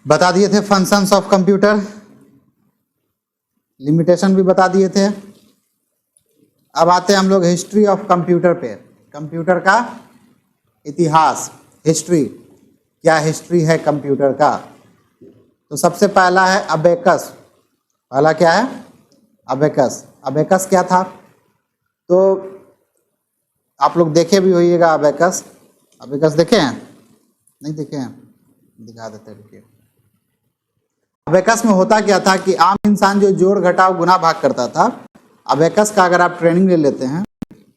बता दिए थे फंक्शंस ऑफ कंप्यूटर, लिमिटेशन भी बता दिए थे। अब आते हैं हम लोग हिस्ट्री ऑफ कंप्यूटर पे, कंप्यूटर का इतिहास, हिस्ट्री, क्या हिस्ट्री है कंप्यूटर का। तो सबसे पहला है अबेकस। पहला क्या है? अबेकस। अबेकस क्या था? तो आप लोग देखे भी होइएगा अबेकस। अबेकस देखे हैं? नहीं देखे हैं? दिखा देते हैं। अबेकस में होता क्या था कि आम इंसान जो जोड़ घटाव गुना भाग करता था, अबेकस का अगर आप ट्रेनिंग ले लेते हैं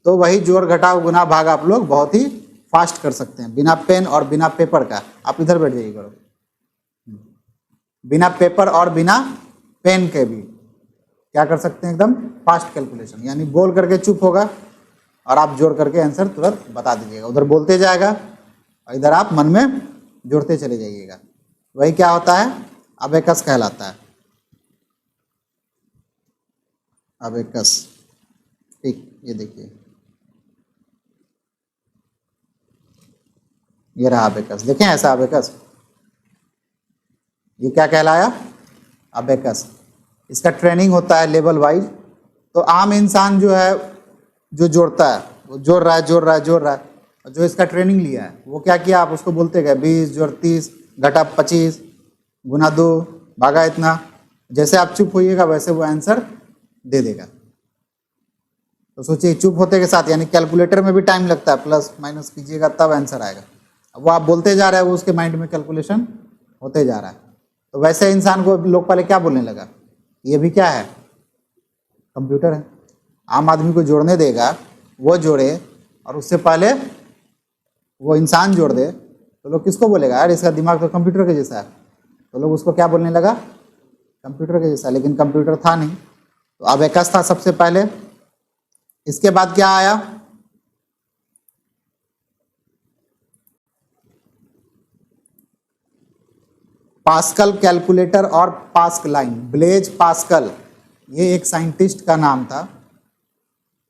तो वही जोड़ घटाव गुना भाग आप लोग बहुत ही फास्ट कर सकते हैं, बिना पेन और बिना पेपर का। आप इधर बैठ जाइए करो। बिना पेपर और बिना पेन के भी क्या कर सकते हैं? एकदम फास्ट कैलकुलेशन, यानी बोल करके चुप होगा और आप जोड़ करके आंसर तुरंत बता दीजिएगा। उधर बोलते जाएगा और इधर आप मन में जोड़ते चले जाइएगा। वही क्या होता है? अबेकस कहलाता है। अबेकस, ठीक, ये देखिए, ये रहा अबेकस। देखें ऐसा अबेकस, ये क्या कहलाया? अबेकस। इसका ट्रेनिंग होता है लेवल वाइज। तो आम इंसान जो है, जो जोड़ता है, वो जोड़ रहा है जोड़ रहा है जोड़ रहा है, और जो इसका ट्रेनिंग लिया है वो क्या किया? आप उसको बोलते गए 20 जोड़ 30 घटा 25 गुना 2 भागा इतना। जैसे आप चुप होइएगा वैसे वो आंसर दे देगा। तो सोचिए, चुप होते के साथ, यानी कैलकुलेटर में भी टाइम लगता है, प्लस माइनस कीजिएगा तब आंसर आएगा। अब वो आप बोलते जा रहे हैं, वो उसके माइंड में कैलकुलेशन होते जा रहा है। तो वैसे इंसान को लोग पहले क्या बोलने लगा? ये भी क्या है? कंप्यूटर है। आम आदमी को जोड़ने देगा, वो जोड़े और उससे पहले वो इंसान जोड़ दे, तो लोग किसको बोलेगा? यार इसका दिमाग तो कंप्यूटर के जैसा है। तो लोग उसको क्या बोलने लगा? कंप्यूटर के जैसा। लेकिन कंप्यूटर था नहीं। तो अबेकस था सबसे पहले। इसके बाद क्या आया? पास्कल कैलकुलेटर और पास्कलाइन। ब्लेज पास्कल, ये एक साइंटिस्ट का नाम था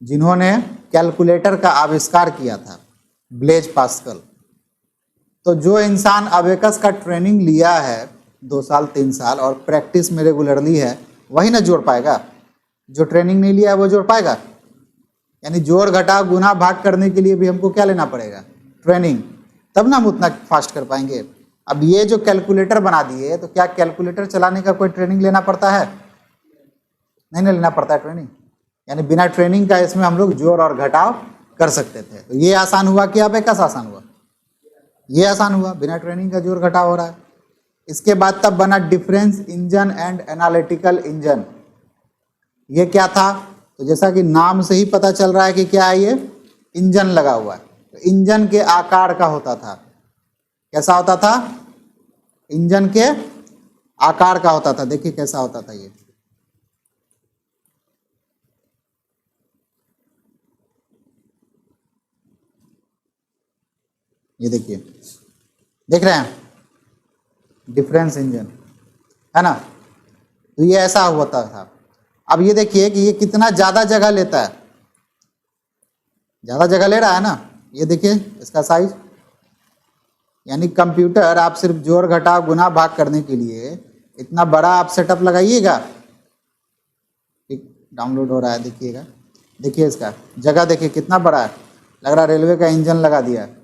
जिन्होंने कैलकुलेटर का आविष्कार किया था, ब्लेज पास्कल। तो जो इंसान अबेकस का ट्रेनिंग लिया है 2 साल 3 साल और प्रैक्टिस में रेगुलरली है, वही ना जोड़ पाएगा। जो ट्रेनिंग नहीं लिया है वो जोड़ पाएगा? यानी जोड़ घटाव गुना भाग करने के लिए भी हमको क्या लेना पड़ेगा? ट्रेनिंग। तब ना हम उतना फास्ट कर पाएंगे। अब ये जो कैलकुलेटर बना दिए, तो क्या कैलकुलेटर चलाने का कोई ट्रेनिंग लेना पड़ता है? नहीं ना लेना पड़ता है ट्रेनिंग। यानी बिना ट्रेनिंग का इसमें हम लोग जोड़ और घटाव कर सकते थे। तो ये आसान हुआ कि अबेकस आसान हुआ? ये आसान हुआ, बिना ट्रेनिंग का जोड़ घटाव हो रहा है। इसके बाद तब बना difference engine and analytical engine. ये क्या था? तो जैसा कि नाम से ही पता चल रहा है कि क्या है, ये इंजन लगा हुआ है। तो इंजन के आकार का होता था। कैसा होता था? इंजन के आकार का होता था। देखिए कैसा होता था ये देखिए, देख रहे हैं? डिफरेंस इंजन है ना। तो ये ऐसा होता था। अब ये देखिए कि ये कितना ज्यादा जगह लेता है। ज्यादा जगह ले रहा है ना। ये देखिए इसका साइज। यानी कंप्यूटर आप सिर्फ जोड़ घटाव गुना भाग करने के लिए इतना बड़ा आप सेटअप लगाइएगा। डाउनलोड हो रहा है, देखिएगा। देखिए इसका जगह देखिए कितना बड़ा है, लग रहा है रेलवे का इंजन लगा दिया है।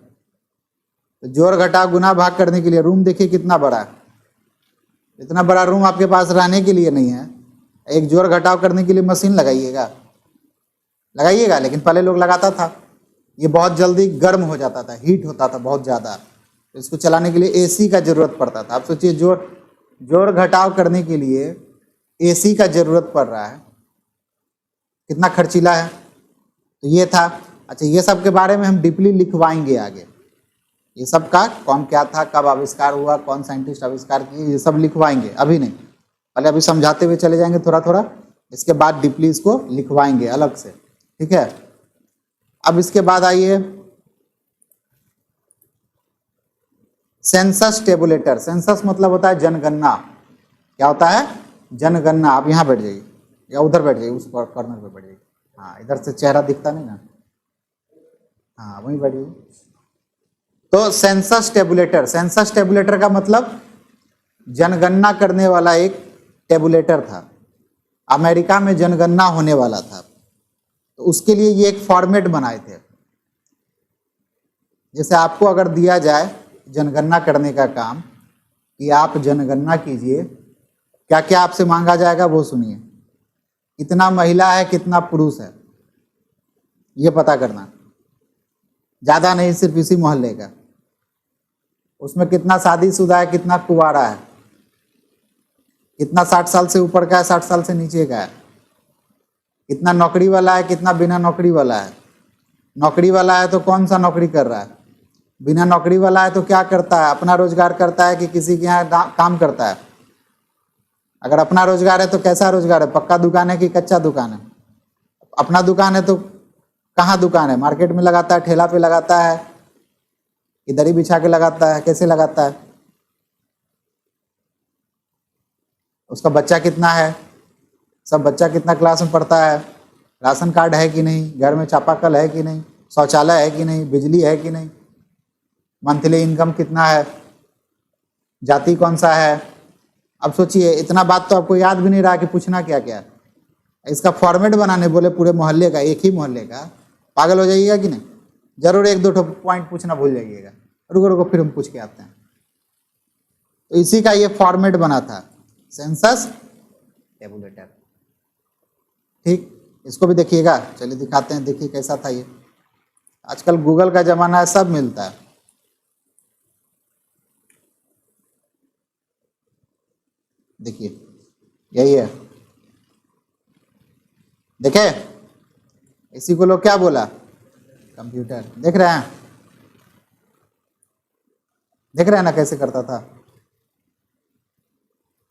तो जोड़ घटाव गुना भाग करने के लिए रूम देखिए कितना बड़ा है। इतना बड़ा रूम आपके पास रहने के लिए नहीं है। एक जोड़ घटाव करने के लिए मशीन लगाइएगा, लगाइएगा। लेकिन पहले लोग लगाता था, ये बहुत जल्दी गर्म हो जाता था, हीट होता था बहुत ज़्यादा। तो इसको चलाने के लिए एसी का ज़रूरत पड़ता था। आप सोचिए जोड़ घटाव करने के लिए एसी का ज़रूरत पड़ रहा है, कितना खर्चीला है। तो ये था। अच्छा, ये सब के बारे में हम डीपली लिखवाएंगे आगे। ये सब का कौन क्या था, कब आविष्कार हुआ, कौन साइंटिस्ट आविष्कार किए, ये सब लिखवाएंगे। अभी नहीं, पहले अभी समझाते हुए चले जाएंगे थोड़ा थोड़ा, इसके बाद डीपली इसको लिखवाएंगे अलग से, ठीक है। अब इसके बाद आइए सेंसस टेबुलेटर। सेंसस मतलब होता है जनगणना। क्या होता है? जनगणना। आप यहाँ बैठ जाइए या उधर बैठ जाइए, उस कॉर्नर पे बैठ जाइए। हाँ, इधर से चेहरा दिखता नहीं ना। हाँ, वहीं बैठ जाइए। तो सेंसस टेबुलेटर, सेंसस टेबुलेटर का मतलब जनगणना करने वाला एक टेबुलेटर था। अमेरिका में जनगणना होने वाला था, तो उसके लिए ये एक फॉर्मेट बनाए थे। जैसे आपको अगर दिया जाए जनगणना करने का काम कि आप जनगणना कीजिए, क्या क्या आपसे मांगा जाएगा वो सुनिए। कितना महिला है, कितना पुरुष है, ये पता करना। ज़्यादा नहीं, सिर्फ इसी मोहल्ले का। उसमें कितना शादीशुदा है, कितना कुंवारा है, कितना 60 साल से ऊपर का है, 60 साल से नीचे का है, कितना नौकरी वाला है, कितना बिना नौकरी वाला है। नौकरी वाला है तो कौन सा नौकरी कर रहा है, बिना नौकरी वाला है तो क्या करता है, अपना रोजगार करता है कि किसी के यहाँ काम करता है। अगर अपना रोजगार है तो कैसा रोजगार है, पक्का दुकान है कि कच्चा दुकान है। अपना दुकान है तो कहाँ दुकान है, मार्केट में लगाता है, ठेला पे लगाता है कि दरी बिछा के लगाता है, कैसे लगाता है। उसका बच्चा कितना है, सब बच्चा कितना क्लास में पढ़ता है, राशन कार्ड है कि नहीं, घर में चापाकल है कि नहीं, शौचालय है कि नहीं, बिजली है कि नहीं, मंथली इनकम कितना है, जाति कौन सा है। अब सोचिए, इतना बात तो आपको याद भी नहीं रहा कि पूछना क्या क्या है। इसका फॉर्मेट बनाने बोले पूरे मोहल्ले का, एक ही मोहल्ले का, पागल हो जाइएगा कि नहीं। जरूर एक दो पॉइंट पूछना भूल जाइएगा। रुको रुको, फिर हम पूछ के आते हैं। तो इसी का ये फॉर्मेट बना था, सेंसस टेबुलेटर। ठीक, इसको भी देखिएगा। चलिए दिखाते हैं, देखिए कैसा था ये। आजकल गूगल का जमाना है, सब मिलता है। देखिए यही है, देखे, इसी को लोग क्या बोला, कंप्यूटर। देख रहे हैं, देख रहे हैं ना कैसे करता था।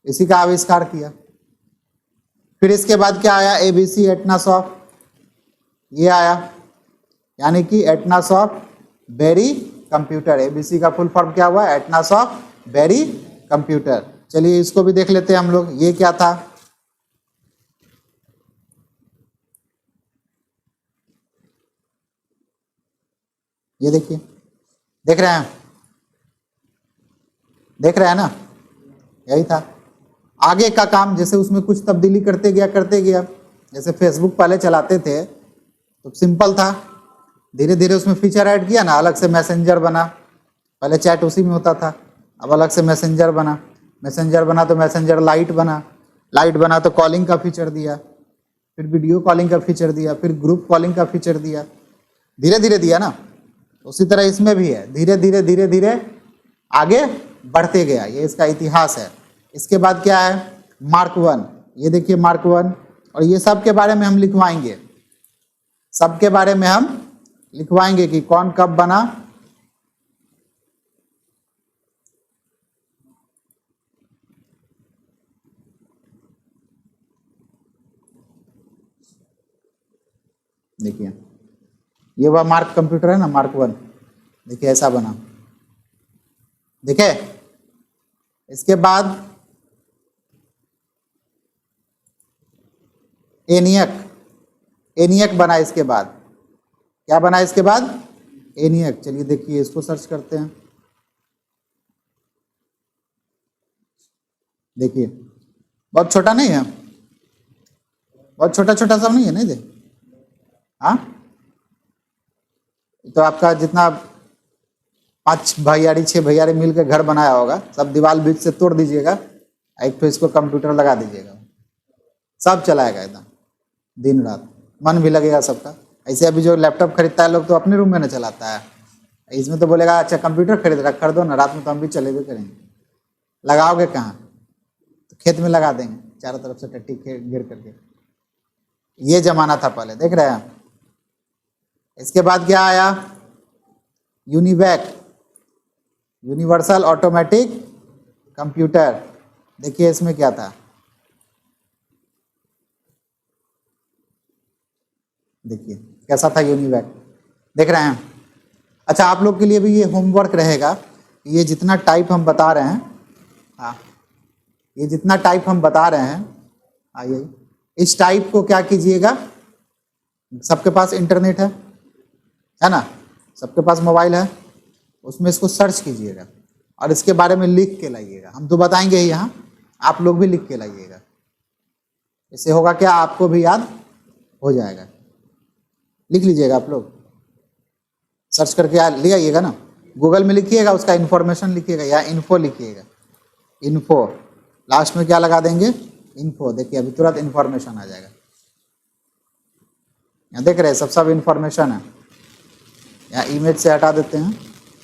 इसी का आविष्कार किया। फिर इसके बाद क्या आया, एबीसी एटनासॉफ्ट, ये आया, यानी कि एटनासॉफ्ट बेरी कंप्यूटर। एबीसी का फुल फॉर्म क्या हुआ, एटनासॉफ्ट बेरी कंप्यूटर। चलिए इसको भी देख लेते हैं हम लोग, ये क्या था। ये देखिए, देख रहे हैं, देख रहे हैं ना, यही था। आगे का काम जैसे उसमें कुछ तब्दीली करते गया। जैसे फेसबुक पहले चलाते थे तो सिंपल था, धीरे धीरे उसमें फीचर ऐड किया ना, अलग से मैसेंजर बना। पहले चैट उसी में होता था, अब अलग से मैसेंजर बना। मैसेंजर बना तो मैसेंजर लाइट बना, लाइट बना तो कॉलिंग का फीचर दिया, फिर वीडियो कॉलिंग का फीचर दिया, फिर ग्रुप कॉलिंग का फीचर दिया, धीरे धीरे दिया ना। उसी तरह इसमें भी है, धीरे धीरे धीरे धीरे आगे बढ़ते गया। ये इसका इतिहास है। इसके बाद क्या है, मार्क 1। ये देखिए मार्क 1, और ये सब के बारे में हम लिखवाएंगे, सब के बारे में हम लिखवाएंगे कि कौन कब बना। देखिए ये वह मार्क कंप्यूटर है ना, मार्क 1। देखिए ऐसा बना, देखे। इसके बाद एनियक, एनियक बना। इसके बाद क्या बना, इसके बाद एनियक। चलिए देखिए, इसको सर्च करते हैं। देखिए बहुत छोटा नहीं है, बहुत छोटा छोटा सब नहीं है, नहीं दे। हाँ, तो आपका जितना 5 भैयारी 6 भैयारी मिलकर घर बनाया होगा, सब दीवार बीच से तोड़ दीजिएगा, एक तो इसको कंप्यूटर लगा दीजिएगा, सब चलाएगा एकदम दिन रात, मन भी लगेगा सबका। ऐसे अभी जो लैपटॉप खरीदता है लोग तो अपने रूम में ना चलाता है, इसमें तो बोलेगा अच्छा कंप्यूटर खरीद दो ना, रात में तो हम भी चलेबे करेंगे। लगाओगे कहाँ, तो खेत में लगा देंगे, चारों तरफ से टट्टी घेर करके। ये जमाना था पहले, देख रहे हैं। इसके बाद क्या आया, यूनिवैक, यूनिवर्सल ऑटोमेटिक कंप्यूटर। देखिए इसमें क्या था, देखिए कैसा था यूनिवैक, देख रहे हैं। अच्छा, आप लोग के लिए भी ये होमवर्क रहेगा, ये जितना टाइप हम बता रहे हैं, हाँ ये जितना टाइप हम बता रहे हैं, आइए इस टाइप को क्या कीजिएगा, सबके पास इंटरनेट है ना, सबके पास मोबाइल है, उसमें इसको सर्च कीजिएगा। और इसके बारे में लिख के लाइएगा। हम तो बताएंगे ही यहाँ, आप लोग भी लिख के लाइएगा। इससे होगा क्या, आपको भी याद हो जाएगा। लिख लीजिएगा आप लोग, सर्च करके ले आइएगा ना, गूगल में लिखिएगा, उसका इन्फॉर्मेशन लिखिएगा या इन्फो लिखिएगा। इन्फो लास्ट में क्या लगा देंगे, इन्फो। देखिए अभी तुरंत इन्फॉर्मेशन आ जाएगा। यहाँ देख रहे हैं सब इन्फॉर्मेशन है। यहाँ इमेज से हटा देते हैं,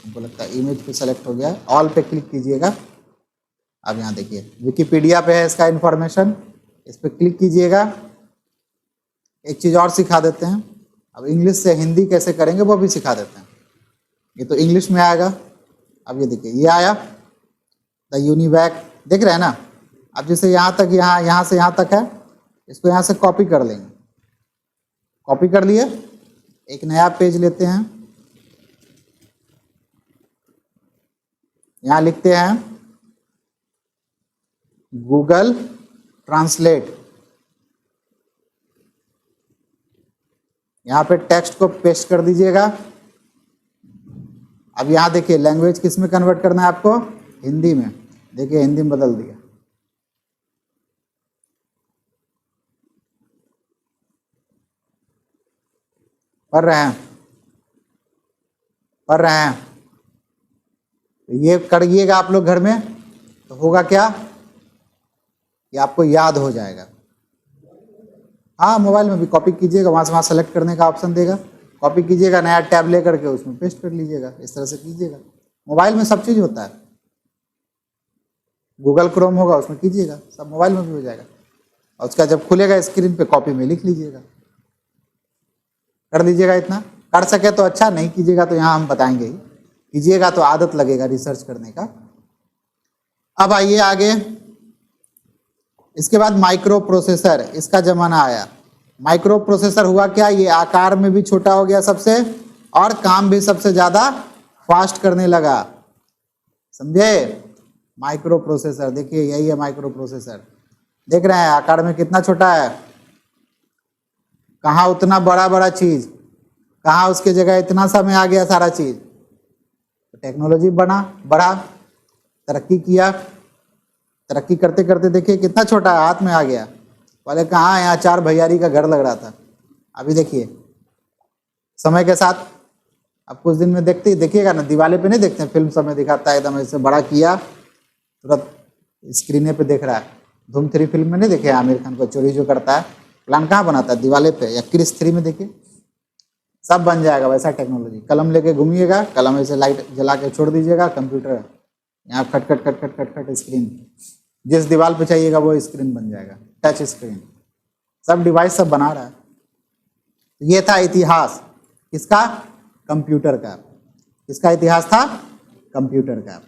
हमको लगता है इमेज पे सेलेक्ट हो गया। ऑल पे क्लिक कीजिएगा। अब यहाँ देखिए विकिपीडिया पे है इसका इन्फॉर्मेशन, इस पर क्लिक कीजिएगा। एक चीज़ और सिखा देते हैं, अब इंग्लिश से हिंदी कैसे करेंगे वो भी सिखा देते हैं। ये तो इंग्लिश में आएगा। अब ये देखिए ये आया द यूनिवैक, देख रहे हैं ना। अब जैसे यहाँ तक, यहाँ से यहाँ तक है, इसको यहाँ से कॉपी कर लेंगे। कॉपी कर लिए, एक नया पेज लेते हैं, यहाँ लिखते हैं गूगल ट्रांसलेट। यहाँ पे टेक्स्ट को पेस्ट कर दीजिएगा। अब यहाँ देखिए लैंग्वेज किस में कन्वर्ट करना है आपको, हिंदी में। देखिए हिंदी में बदल दिया। पढ़ रहे हैं। ये करिएगा आप लोग घर में, तो होगा क्या कि आपको याद हो जाएगा। हाँ मोबाइल में भी कॉपी कीजिएगा, वहाँ से वहाँ सेलेक्ट करने का ऑप्शन देगा, कॉपी कीजिएगा, नया टैब ले करके उसमें पेस्ट कर लीजिएगा। इस तरह से कीजिएगा। मोबाइल में सब चीज़ होता है। गूगल क्रोम होगा उसमें कीजिएगा, सब मोबाइल में भी हो जाएगा। और उसका जब खुलेगा स्क्रीन पे कॉपी में लिख लीजिएगा, कर दीजिएगा। इतना कर सके तो अच्छा, नहीं कीजिएगा तो यहाँ हम बताएंगे ही, कीजिएगा तो आदत लगेगा रिसर्च करने का। अब आइए आगे, इसके बाद माइक्रो प्रोसेसर, इसका जमाना आया। माइक्रो प्रोसेसर हुआ क्या, ये आकार में भी छोटा हो गया सबसे, और काम भी सबसे ज़्यादा फास्ट करने लगा। समझे, माइक्रो प्रोसेसर देखिए यही है माइक्रो प्रोसेसर। देख रहे हैं आकार में कितना छोटा है, कहाँ उतना बड़ा बड़ा चीज़, कहाँ उसके जगह इतना सा में आ गया सारा चीज़। टेक्नोलॉजी बढ़ा, तरक्की किया, तरक्की करते करते देखिए कितना छोटा है, हाथ में आ गया। पहले कहाँ, यहाँ 4 भैयारी का घर लग रहा था। अभी देखिए समय के साथ, अब कुछ दिन में देखिएगा ना, दिवाले पे नहीं देखते हैं फिल्म, समय दिखाता है एकदम ऐसे बड़ा किया, तुरंत स्क्रीने पे देख रहा है। धूम 3 फिल्म में नहीं देखे आमिर खान को चोरी जो करता है, प्लान कहाँ बनाता है, दिवाले पे। या क्रिस 3 में देखिए, सब बन जाएगा वैसा टेक्नोलॉजी। कलम लेके घूमिएगा, कलम ऐसे लाइट जला के छोड़ दीजिएगा, कंप्यूटर यहाँ खट खट खट खट खट खट स्क्रीन, जिस दीवार पे चाहिएगा वो स्क्रीन बन जाएगा, टच स्क्रीन। सब डिवाइस सब बना रहा है। ये था इतिहास किसका, कंप्यूटर का। किसका इतिहास था, कंप्यूटर का।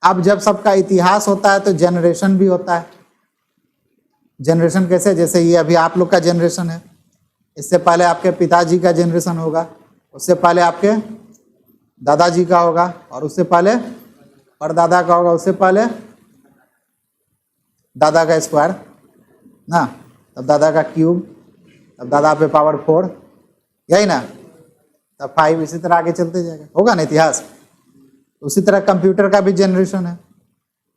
अब जब सबका इतिहास होता है तो जनरेशन भी होता है। जनरेशन कैसे, जैसे ये अभी आप लोग का जनरेशन है, इससे पहले आपके पिताजी का जनरेशन होगा, उससे पहले आपके दादाजी का होगा, और उससे पहले परदादा का होगा, उससे पहले दादा का स्क्वायर ना, तब दादा का क्यूब, तब दादा पे पावर 4, यही ना, तब 5, इसी तरह आगे चलते जाएगा, होगा ना इतिहास। उसी तरह कंप्यूटर का भी जनरेशन है।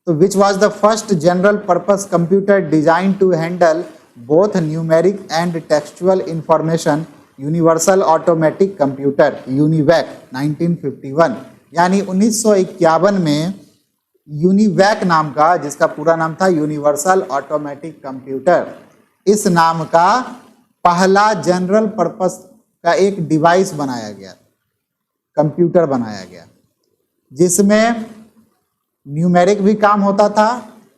तो which was the first general purpose computer designed to handle both numeric and textual information, universal automatic computer, UNIVAC, 1951। यानी 1951 में यूनिवैक नाम का, जिसका पूरा नाम था यूनिवर्सल ऑटोमेटिक कंप्यूटर, इस नाम का पहला जनरल पर्पस का एक डिवाइस बनाया गया, कंप्यूटर बनाया गया, जिसमें न्यूमेरिक भी काम होता था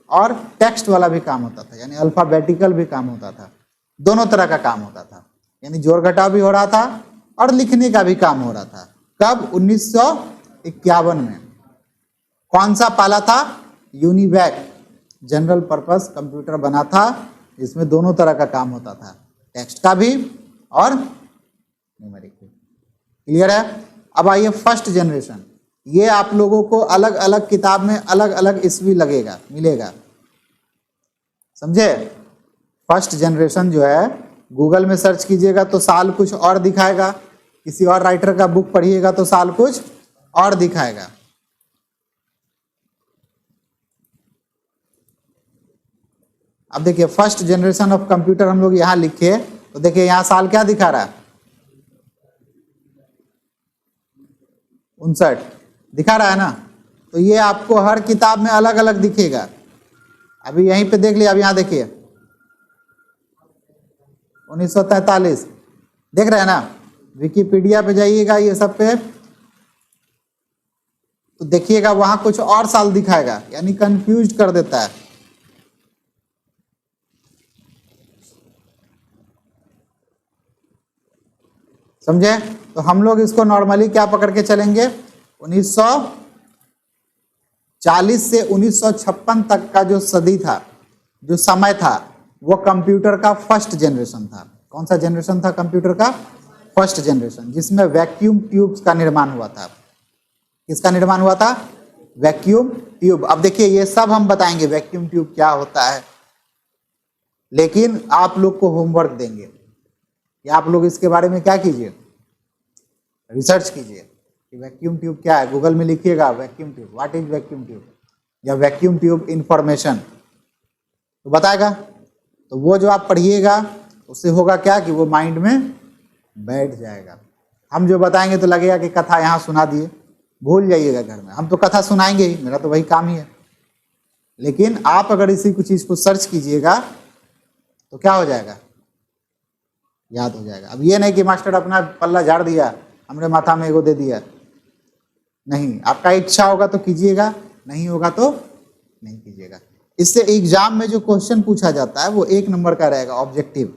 और टेक्स्ट वाला भी काम होता था, यानी अल्फाबेटिकल भी काम होता था, दोनों तरह का काम होता था। यानी जोड़ घटाव भी हो रहा था और लिखने का भी काम हो रहा था। कब, 1951 में। कौन सा पाला था, यूनिवैक जनरल पर्पस कंप्यूटर बना था, जिसमें दोनों तरह का काम होता था, टेक्स्ट का भी और न्यूमेरिक भी। क्लियर है। अब आइए फर्स्ट जनरेशन। ये आप लोगों को अलग अलग किताब में अलग अलग ईस्वी लगेगा, मिलेगा, समझे। फर्स्ट जनरेशन जो है, गूगल में सर्च कीजिएगा तो साल कुछ और दिखाएगा, किसी और राइटर का बुक पढ़िएगा तो साल कुछ और दिखाएगा। अब देखिए फर्स्ट जनरेशन ऑफ कंप्यूटर हम लोग यहाँ लिखे तो देखिए यहाँ साल क्या दिखा रहा है, 59 दिखा रहा है ना। तो ये आपको हर किताब में अलग अलग दिखेगा। अभी यहीं पे देख लिया, अब यहाँ देखिए 1943 देख रहे हैं ना। विकिपीडिया पे जाइएगा ये सब पे तो देखिएगा वहां कुछ और साल दिखाएगा, यानी कंफ्यूज कर देता है। समझे? तो हम लोग इसको नॉर्मली क्या पकड़ के चलेंगे, 1940 से 1956 तक का जो सदी था, जो समय था, वो कंप्यूटर का फर्स्ट जनरेशन था। कौन सा जनरेशन था कंप्यूटर का? फर्स्ट जनरेशन, जिसमें वैक्यूम ट्यूब्स का निर्माण हुआ था। किसका निर्माण हुआ था? Vacuum tube. अब देखिए ये सब हम बताएंगे वैक्यूम ट्यूब क्या होता है, लेकिन आप लोग को होमवर्क देंगे कि आप लोग इसके बारे में क्या कीजिए, रिसर्च कीजिए कि वैक्यूम ट्यूब क्या है। गूगल में लिखिएगा vacuum tube, what is vacuum tube या वैक्यूम ट्यूब इंफॉर्मेशन, तो बताएगा। तो वो जो आप पढ़िएगा उससे होगा क्या कि वो माइंड में बैठ जाएगा। हम जो बताएंगे तो लगेगा कि कथा यहाँ सुना दिए, भूल जाइएगा घर में। हम तो कथा सुनाएंगे ही, मेरा तो वही काम ही है। लेकिन आप अगर इसी कुछ चीज़ को सर्च कीजिएगा तो क्या हो जाएगा, याद हो जाएगा। अब ये नहीं कि मास्टर अपना पल्ला झाड़ दिया, हमने माथा में एगो दे दिया, नहीं। आपका इच्छा होगा तो कीजिएगा, नहीं होगा तो नहीं कीजिएगा। इससे एग्जाम में जो क्वेश्चन पूछा जाता है वो 1 नंबर का रहेगा ऑब्जेक्टिव,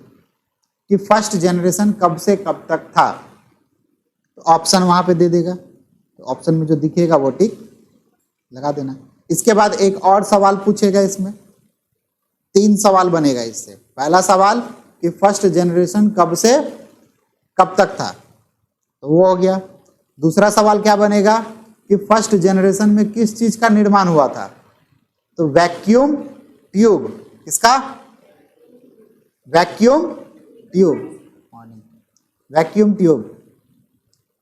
कि फर्स्ट जनरेशन कब से कब तक था। तो ऑप्शन वहां पे दे देगा, तो ऑप्शन में जो दिखेगा वो टिक लगा देना। इसके बाद एक और सवाल पूछेगा, इसमें 3 सवाल बनेगा इससे। पहला सवाल कि फर्स्ट जनरेशन कब से कब तक था, तो वो हो गया। दूसरा सवाल क्या बनेगा कि फर्स्ट जनरेशन में किस चीज का निर्माण हुआ था, तो वैक्यूम ट्यूब। किसका? Vacuum tube, vacuum tube.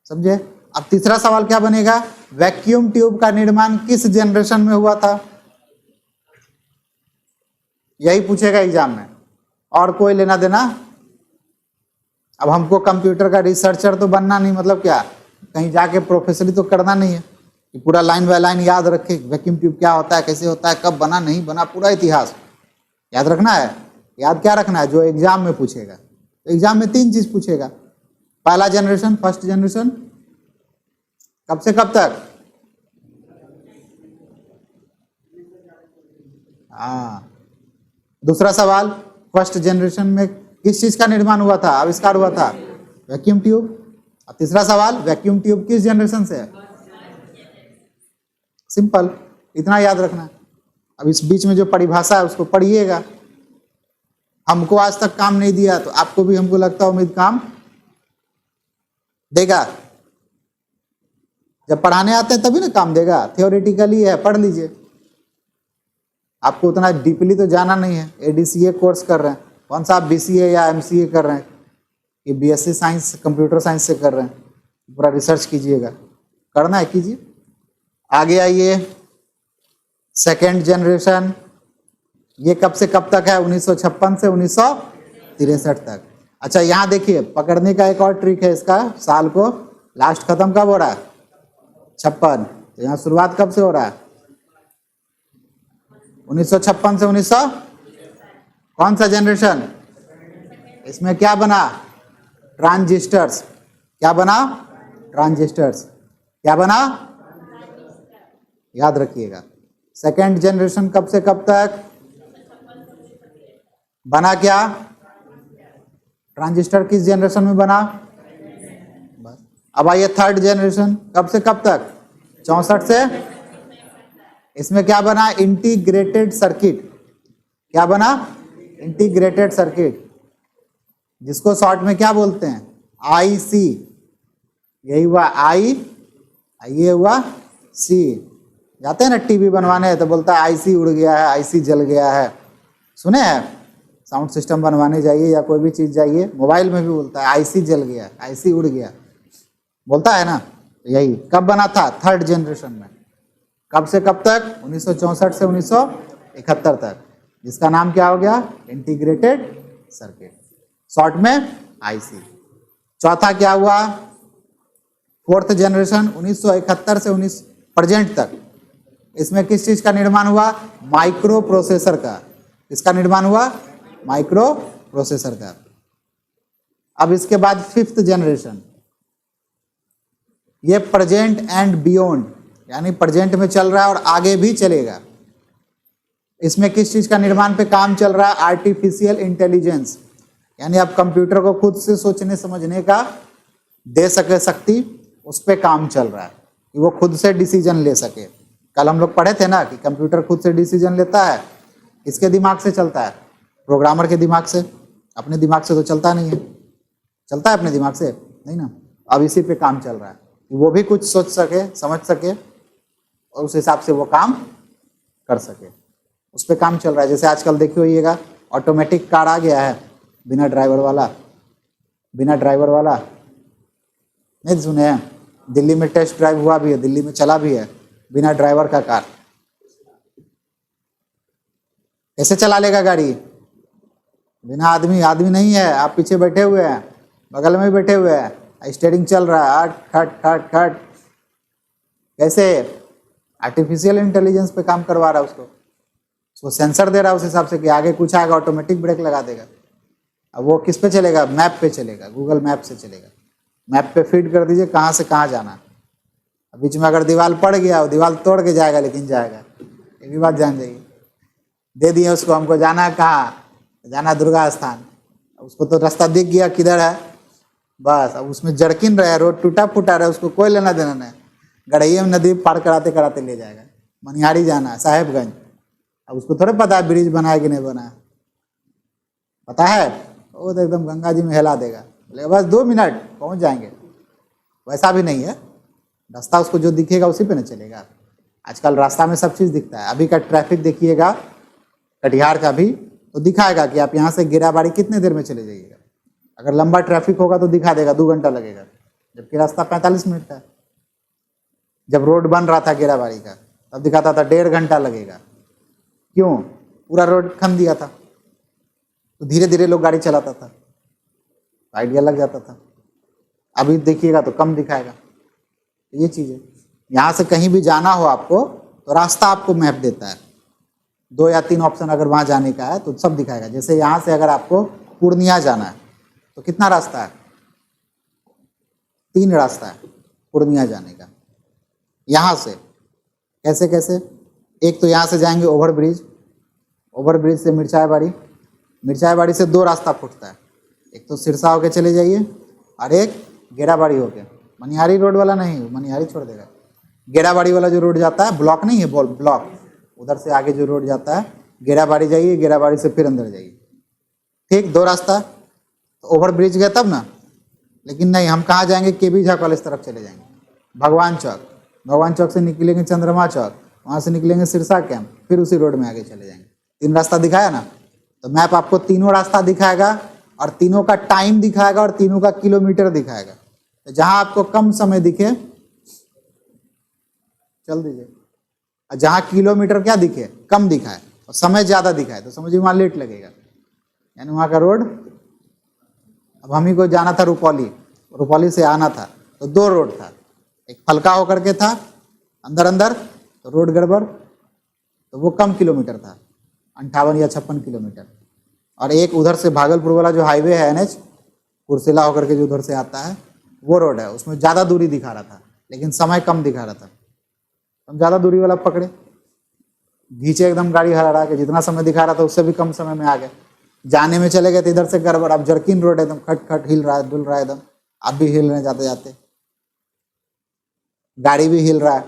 समझे? अब तीसरा सवाल क्या बनेगा, वैक्यूम ट्यूब का निर्माण किस जनरेशन में हुआ था, यही पूछेगा एग्जाम में, और कोई लेना देना। अब हमको कंप्यूटर का रिसर्चर तो बनना नहीं, मतलब क्या कहीं जाके प्रोफेसरी तो करना नहीं है कि पूरा लाइन बाय लाइन याद रखे वैक्यूम ट्यूब क्या होता है, कैसे होता है, कब बना, नहीं बना, पूरा इतिहास याद रखना है। याद क्या रखना है, जो एग्जाम में पूछेगा। तो एग्जाम में 3 चीज पूछेगा, पहला जनरेशन, फर्स्ट जनरेशन, कब से कब तक। हाँ। दूसरा सवाल, फर्स्ट जनरेशन में किस चीज का निर्माण हुआ था, आविष्कार हुआ था, वैक्यूम ट्यूब। और तीसरा सवाल, वैक्यूम ट्यूब किस जनरेशन से है। सिंपल, इतना याद रखना। अब इस बीच में जो परिभाषा है उसको पढ़िएगा। हमको आज तक काम नहीं दिया तो आपको भी हमको लगता है उम्मीद काम देगा। जब पढ़ाने आते हैं तभी ना काम देगा, थियोरेटिकली है, पढ़ लीजिए। आपको उतना डीपली तो जाना नहीं है। एडीसीए कोर्स कर रहे हैं, कौन सा आप बीसीए या एमसीए कर रहे हैं, कि बीएससी साइंस कंप्यूटर साइंस से कर रहे हैं, पूरा रिसर्च कीजिएगा। करना है कीजिए। आगे आइए, सेकेंड जनरेशन, ये कब से कब तक है, 1956 से 1963 तक। अच्छा यहाँ देखिए, पकड़ने का एक और ट्रिक है इसका, साल को लास्ट खत्म कब हो रहा है, 56। तो यहाँ शुरुआत कब से हो रहा है, 1956 से 1900, कौन सा जनरेशन, इसमें क्या बना, ट्रांजिस्टर्स। क्या बना, ट्रांजिस्टर्स। क्या बना, याद रखिएगा। सेकेंड जनरेशन कब से कब तक बना, क्या ट्रांजिस्टर किस जनरेशन में बना, बस। अब आइए थर्ड जनरेशन, कब से कब तक, 64 से। इसमें क्या बना, इंटीग्रेटेड सर्किट। क्या बना, इंटीग्रेटेड सर्किट, जिसको शॉर्ट में क्या बोलते हैं, आईसी। यही हुआ आई, ये हुआ सी। जाते हैं ना टीवी बनवाने तो बोलता है आईसी उड़ गया है, आईसी जल गया है, सुने हैं। साउंड सिस्टम बनवाने जाइए या कोई भी चीज़ जाइए, मोबाइल में भी बोलता है आईसी जल गया, आईसी उड़ गया, बोलता है ना। यही कब बना था, थर्ड जनरेशन में। कब से कब तक, 1964 से 1971 तक। जिसका नाम क्या हो गया, इंटीग्रेटेड सर्किट, शॉर्ट में आईसी। चौथा क्या हुआ, फोर्थ जनरेशन 1971 से 19 प्रेजेंट तक, इसमें किस चीज का निर्माण हुआ, माइक्रो प्रोसेसर का। इसका निर्माण हुआ, माइक्रो प्रोसेसर का। अब इसके बाद फिफ्थ जनरेशन, ये प्रेजेंट एंड बियॉन्ड, यानी प्रेजेंट में चल रहा है और आगे भी चलेगा। इसमें किस चीज का निर्माण पे काम चल रहा है, आर्टिफिशियल इंटेलिजेंस, यानी अब कंप्यूटर को खुद से सोचने समझने का दे सके शक्ति, उस पे काम चल रहा है कि वो खुद से डिसीजन ले सके। कल हम लोग पढ़े थे ना कि कंप्यूटर खुद से डिसीजन लेता है, किसके दिमाग से चलता है, प्रोग्रामर के दिमाग से, अपने दिमाग से तो चलता नहीं है। चलता है अपने दिमाग से, नहीं ना। अब इसी पे काम चल रहा है कि वो भी कुछ सोच सके, समझ सके और उस हिसाब से वो काम कर सके, उस पर काम चल रहा है। जैसे आजकल देखिए होइएगा ऑटोमेटिक कार आ गया है, बिना ड्राइवर वाला, बिना ड्राइवर वाला, नहीं सुने हैं? दिल्ली में टेस्ट ड्राइव हुआ भी है, दिल्ली में चला भी है बिना ड्राइवर का कार। कैसे चला लेगा गाड़ी बिना आदमी, आदमी नहीं है, आप पीछे बैठे हुए हैं, बगल में भी बैठे हुए हैं, स्टीयरिंग चल रहा है, खट खट खट। कैसे, आर्टिफिशियल इंटेलिजेंस पे काम करवा रहा है उसको सेंसर दे रहा है उस हिसाब से कि आगे कुछ आएगा ऑटोमेटिक ब्रेक लगा देगा। अब वो किस पे चलेगा, मैप पे चलेगा, गूगल मैप से चलेगा। मैप पे फीड कर दीजिए कहाँ से कहाँ जाना है। बीच में अगर दीवार पड़ गया, वो दीवार तोड़ के जाएगा लेकिन जाएगा, ये भी बात जान जाइए। दे दिए उसको, हमको जाना है कहाँ, जाना दुर्गा स्थान, उसको तो रास्ता दिख गया किधर है, बस अब उसमें जड़किन रहे, रोड टूटा फूटा रहे, उसको कोई लेना देना नहीं। गढ़ैया में नदी पार कराते कराते ले जाएगा, मनिहारी जाना है, साहेबगंज, अब उसको थोड़ा पता है ब्रिज बनाया कि नहीं बनाया, पता है, वो तो एकदम गंगा जी में हिला देगा, बोलेगा बस 2 मिनट पहुंच जाएंगे। वैसा भी नहीं है, रास्ता उसको जो दिखेगा उसी पे न चलेगा। आजकल रास्ता में सब चीज़ दिखता है। अभी का ट्रैफिक देखिएगा कटिहार का भी, तो दिखाएगा कि आप यहाँ से गिराबाड़ी कितने देर में चले जाइएगा। अगर लंबा ट्रैफिक होगा तो दिखा देगा 2 घंटा लगेगा, जबकि रास्ता 45 मिनट का है। जब रोड बन रहा था गिराबाड़ी का तब दिखाता था 1.5 घंटा लगेगा। क्यों, पूरा रोड खन दिया था, तो धीरे धीरे लोग गाड़ी चलाता था, आइडिया लग जाता था। अभी देखिएगा तो कम दिखाएगा। ये चीज़ है, यहाँ से कहीं भी जाना हो आपको तो रास्ता आपको मैप देता है, 2 या 3 ऑप्शन अगर वहाँ जाने का है तो सब दिखाएगा। जैसे यहाँ से अगर आपको पूर्णिया जाना है तो कितना रास्ता है, 3 रास्ता है पूर्णिया जाने का। यहाँ से कैसे कैसे, एक तो यहाँ से जाएंगे ओवर ब्रिज, ओवर ब्रिज से मिर्चाईबाड़ी, मिर्चाईबाड़ी से 2 रास्ता फूटता है, एक तो सिरसा होके चले जाइए और एक गेराबाड़ी होके, मनिहारी रोड वाला नहीं, मनिहारी छोड़ देगा, गेराबाड़ी वाला जो रोड जाता है, ब्लॉक नहीं है, ब्लॉक, उधर से आगे जो रोड जाता है गेराबाड़ी जाइए, गेराबाड़ी से फिर अंदर जाइए। ठीक, 2 रास्ता, तो ओवर ब्रिज गया तब ना, लेकिन नहीं, हम कहाँ जाएंगे, केबी झा कॉलेज तरफ चले जाएंगे, भगवान चौक, भगवान चौक से निकलेंगे चंद्रमा चौक, वहाँ से निकलेंगे सिरसा कैंप, फिर उसी रोड में आगे चले जाएंगे। 3 रास्ता दिखाया ना, तो मैप आपको तीनों रास्ता दिखाएगा और तीनों का टाइम दिखाएगा और तीनों का किलोमीटर दिखाएगा। तो जहाँ आपको कम समय दिखे चल दीजिए, और जहाँ किलोमीटर क्या दिखे, कम दिखाए और समय ज़्यादा दिखाए, तो समझिए वहाँ लेट लगेगा। यानी वहाँ का रोड, अब हम ही को जाना था रुपौली, रुपौली से आना था तो 2 रोड था, एक फलका होकर के था अंदर अंदर, तो रोड गड़बड़, तो वो कम किलोमीटर था, 58 या 56 किलोमीटर, और एक उधर से भागलपुर वाला जो हाईवे है NH कुर्सेला होकर के जो उधर से आता है वो रोड है, उसमें ज़्यादा दूरी दिखा रहा था लेकिन समय कम दिखा रहा था। हम ज़्यादा दूरी वाला पकड़े, घींचे एकदम गाड़ी हरा के, जितना समय दिखा रहा था उससे भी कम समय में आ गए। जाने में चले गए तो इधर से गड़बड़, अब जर्किन रोड एकदम खट खट हिल रहा है, डुल रहा है एकदम, आप भी हिल रहे जाते जाते, गाड़ी भी हिल रहा है,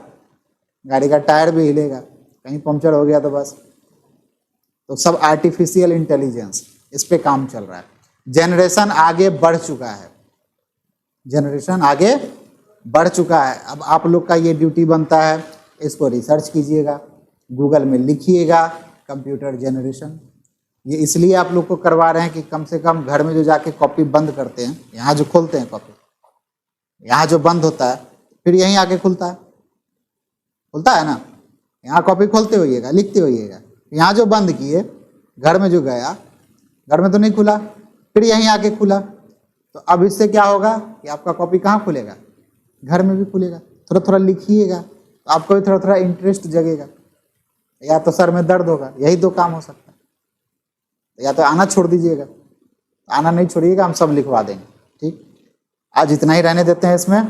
गाड़ी का टायर भी हिलेगा, कहीं पंक्चर हो गया तो बस। तो सब आर्टिफिशियल इंटेलिजेंस, इस पे काम चल रहा है। जनरेशन आगे बढ़ चुका है, जनरेशन आगे बढ़ चुका है। अब आप लोग का ये ड्यूटी बनता है, इसको रिसर्च कीजिएगा, गूगल में लिखिएगा कंप्यूटर जनरेशन। ये इसलिए आप लोग को करवा रहे हैं कि कम से कम घर में जो जाके कॉपी बंद करते हैं, यहाँ जो खोलते हैं कॉपी, यहाँ जो बंद होता है फिर यहीं आके खुलता है ना, यहाँ कॉपी खोलते होइएगा, लिखते होइएगा, यहाँ जो बंद किए घर में जो गया, घर में तो नहीं खुला, फिर यहीं आके खुला, तो अब इससे क्या होगा कि आपका कॉपी कहाँ खुलेगा, घर में भी खुलेगा। थोड़ा थोड़ा लिखिएगा तो आपको भी थोड़ा थोड़ा इंटरेस्ट जगेगा, या तो सर में दर्द होगा, यही दो काम हो सकता है। या तो आना छोड़ दीजिएगा, आना नहीं छोड़िएगा, हम सब लिखवा देंगे। ठीक, आज इतना ही रहने देते हैं इसमें,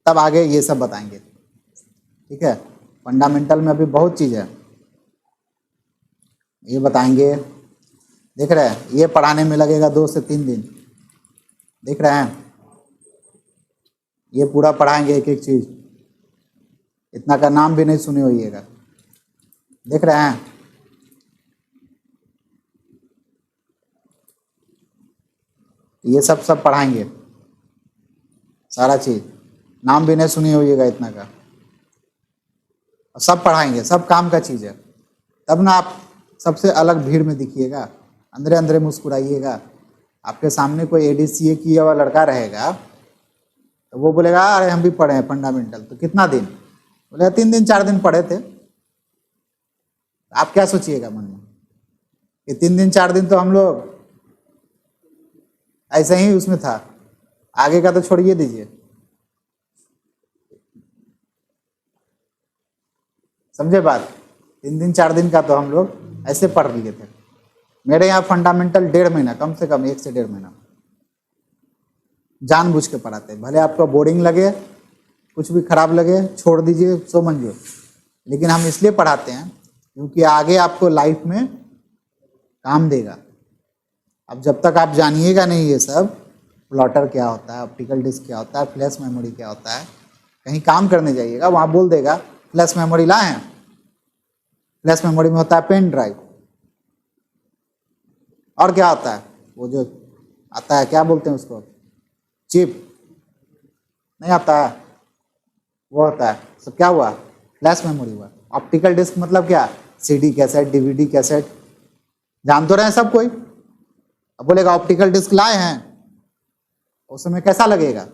तब आगे ये सब बताएंगे। ठीक है, फंडामेंटल में अभी बहुत चीज़ है, ये बताएंगे। देख रहे हैं, ये पढ़ाने में लगेगा 2 से 3 दिन। देख रहे हैं, ये पूरा पढ़ाएंगे एक एक चीज़, इतना का नाम भी नहीं सुने होइएगा। देख रहे हैं, ये सब पढ़ाएंगे, सारा चीज़, नाम भी नहीं सुनी होइएगा इतना का, सब पढ़ाएंगे, सब काम का चीज़ है। तब ना आप सबसे अलग भीड़ में दिखिएगा, अंदरे अंदरे मुस्कुराइएगा। आपके सामने कोई एडीसीए किया हुआ लड़का रहेगा तो वो बोलेगा अरे हम भी पढ़े हैं फंडामेंटल, तो कितना दिन, बोलेगा 3 दिन 4 दिन पढ़े थे। आप क्या सोचिएगा मन में कि 3 दिन 4 दिन तो हम लोग ऐसे ही उसमें था, आगे का तो छोड़िए दीजिए। समझे बात, 3 दिन 4 दिन का तो हम लोग ऐसे पढ़ लिए थे। मेरे यहाँ फंडामेंटल 1.5 महीना, कम से कम 1 से 1.5 महीना जानबूझ के पढ़ाते हैं। भले आपको बोरिंग लगे, कुछ भी खराब लगे, छोड़ दीजिए, सो मंजूर, लेकिन हम इसलिए पढ़ाते हैं क्योंकि आगे आपको लाइफ में काम देगा। अब जब तक आप जानिएगा नहीं ये सब, प्लॉटर क्या होता है, ऑप्टिकल डिस्क क्या होता है, फ्लैश मेमोरी क्या होता है, कहीं काम करने जाइएगा वहाँ बोल देगा फ्लैश मेमोरी लाए हैं, फ्लैश मेमोरी में होता है पेन ड्राइव, और क्या होता है वो जो आता है, क्या बोलते हैं उसको, चिप, नहीं आता है, वो होता है सब, क्या हुआ, फ्लैश मेमोरी हुआ। ऑप्टिकल डिस्क मतलब क्या, सीडी कैसेट, डीवीडी कैसेट, जान तो रहे हैं सब कोई। अब बोलेगा ऑप्टिकल डिस्क लाए हैं, उस समय कैसा लगेगा,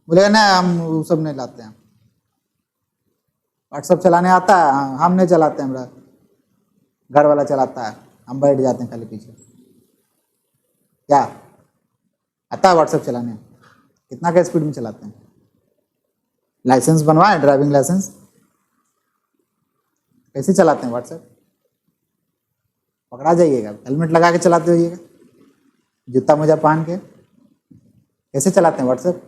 बोलेगा ना हम वो सब नहीं लाते हैं, व्हाट्सअप चलाने आता है, हम नहीं चलाते हैं, हमारा घर वाला चलाता है, हम बैठ जाते हैं खाली पीछे। क्या आता है व्हाट्सएप चलाने, कितना का स्पीड में चलाते हैं, लाइसेंस बनवाए, ड्राइविंग लाइसेंस, कैसे चलाते हैं व्हाट्सएप, पकड़ा जाइएगा, हेलमेट लगा के चलाते होइएगा, जूता मोजा पहन के, कैसे चलाते हैं व्हाट्सएप,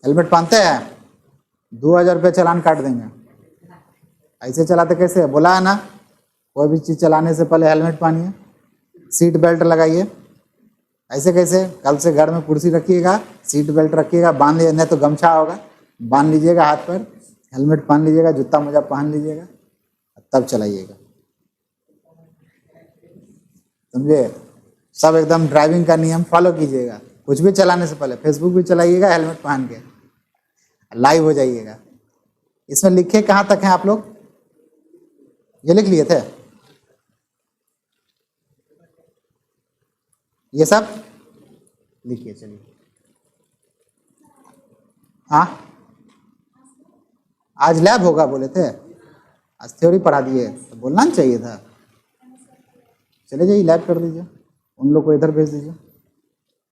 हेलमेट पहनते हैं, 2000 रुपये चालान काट देंगे, ऐसे चलाते कैसे, बोला है ना, कोई भी चीज़ चलाने से पहले हेलमेट पहनिए, सीट बेल्ट लगाइए, ऐसे कैसे, कल से घर में कुर्सी रखिएगा, सीट बेल्ट रखिएगा, बांध लीजिए, नहीं तो गमछा होगा बांध लीजिएगा हाथ पर, हेलमेट पहन लीजिएगा, जूता मोजा पहन लीजिएगा, तब चलाइएगा। समझे, सब एकदम ड्राइविंग का नियम फॉलो कीजिएगा। कुछ भी चलाने से पहले फेसबुक भी चलाइएगा हेलमेट पहन के, लाइव हो जाइएगा। इसमें लिखे कहाँ तक हैं आप लोग, ये लिख लिए थे, ये सब लिखिए, चलिए। हाँ, आज लैब होगा बोले थे, आज थ्योरी पढ़ा दिए, तो बोलना नहीं चाहिए था। चले जाइए लैब कर दीजिए, उन लोग को इधर भेज दीजिए।